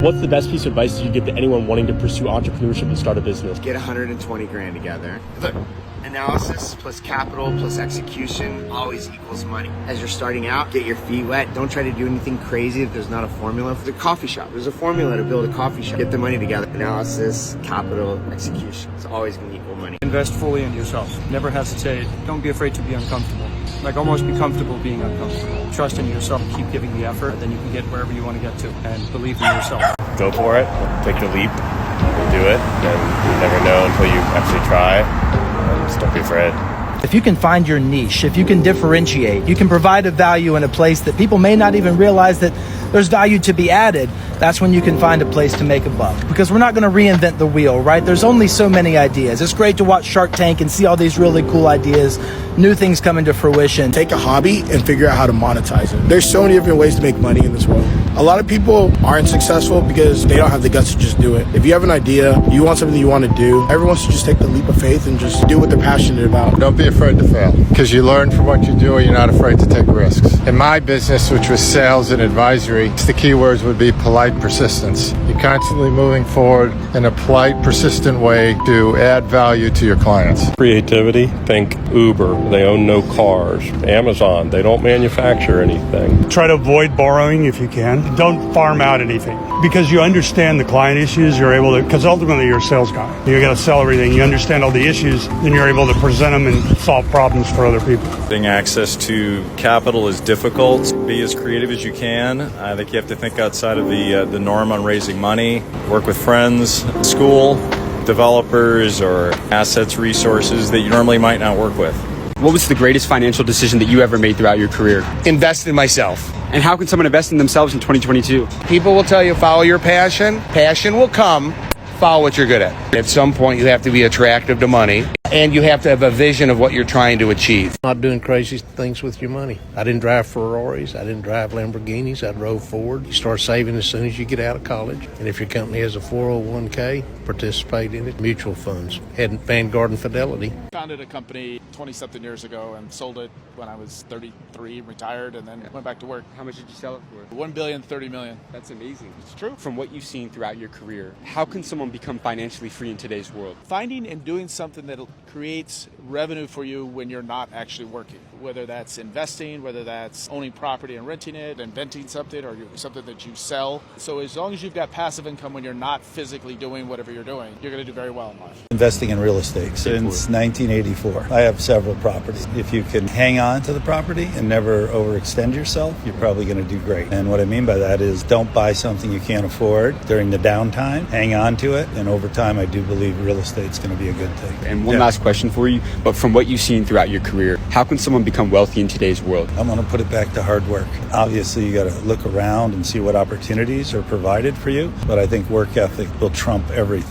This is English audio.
What's the best piece of advice you give to anyone wanting to pursue entrepreneurship and start a business? Get 120 grand together. Look, analysis plus capital plus execution always equals money. As you're starting out, get your feet wet. Don't try to do anything crazy if there's not a formula. For the coffee shop, there's a formula to build a coffee shop. Get the money together. Analysis, capital, execution. It's always going to equal money. Invest fully in yourself. Never hesitate. Don't be afraid to be uncomfortable. Like, almost be comfortable being uncomfortable. Trust in yourself. Keep giving the effort. Then you can get wherever you want to get to. And believe in yourself. Go for it. Take the leap. Do it. And you never know until you actually try. And just don't be afraid. If you can find your niche, if you can differentiate, you can provide a value in a place that people may not even realize that there's value to be added, that's when you can find a place to make a buck. Because we're not going to reinvent the wheel, right? There's only so many ideas. It's great to watch Shark Tank and see all these really cool ideas, new things coming to fruition. Take a hobby and figure out how to monetize it. There's so many different ways to make money in this world. A lot of people aren't successful because they don't have the guts to just do it. If you have an idea, you want something you want to do, everyone should just take the leap of faith and just do what they're passionate about. Don't be afraid to fail, because you learn from what you do and you're not afraid to take risks. In my business, which was sales and advisory, the key words would be polite persistence. You're constantly moving forward in a polite, persistent way to add value to your clients. Creativity. Think Uber. They own no cars. Amazon. They don't manufacture anything. Try to avoid borrowing if you can. Don't farm out anything, because you understand the client issues. You're able to, because ultimately you're a sales guy. You got to sell everything. You understand all the issues, then you're able to present them and solve problems for other people. Getting access to capital is difficult. Be as creative as you can. I think you have to think outside of the norm on raising money. Work with friends, school, developers, or assets, resources that you normally might not work with. What was the greatest financial decision that you ever made throughout your career? Invest in myself. And how can someone invest in themselves in 2022? People will tell you, follow your passion. Passion will come. Follow what you're good at. At some point, you have to be attractive to money, and you have to have a vision of what you're trying to achieve. Not doing crazy things with your money. I didn't drive Ferraris. I didn't drive Lamborghinis. I drove Ford. You start saving as soon as you get out of college. And if your company has a 401k, participate in it. Mutual funds. Had Vanguard and Fidelity. Founded a company 20-something years ago and sold it when I was 33, retired, and then went back to work. How much did you sell it for? $1.03 billion. That's amazing. It's true. From what you've seen throughout your career, how can someone become financially free in today's world? Finding and doing something that creates revenue for you when you're not actually working, whether that's investing, whether that's owning property and renting it, inventing something, or something that you sell. So as long as you've got passive income when you're not physically doing whatever you're doing, you're going to do very well in life. Investing in real estate since 1984. I have several properties. If you can hang on to the property and never overextend yourself, you're probably going to do great. And what I mean by that is, don't buy something you can't afford during the downtime. Hang on to it, and over time I do believe real estate's going to be a good thing. And one last question for you, but from what you've seen throughout your career, how can someone become wealthy in today's world? I'm going to put it back to hard work. Obviously, you got to look around and see what opportunities are provided for you, but I think work ethic will trump everything.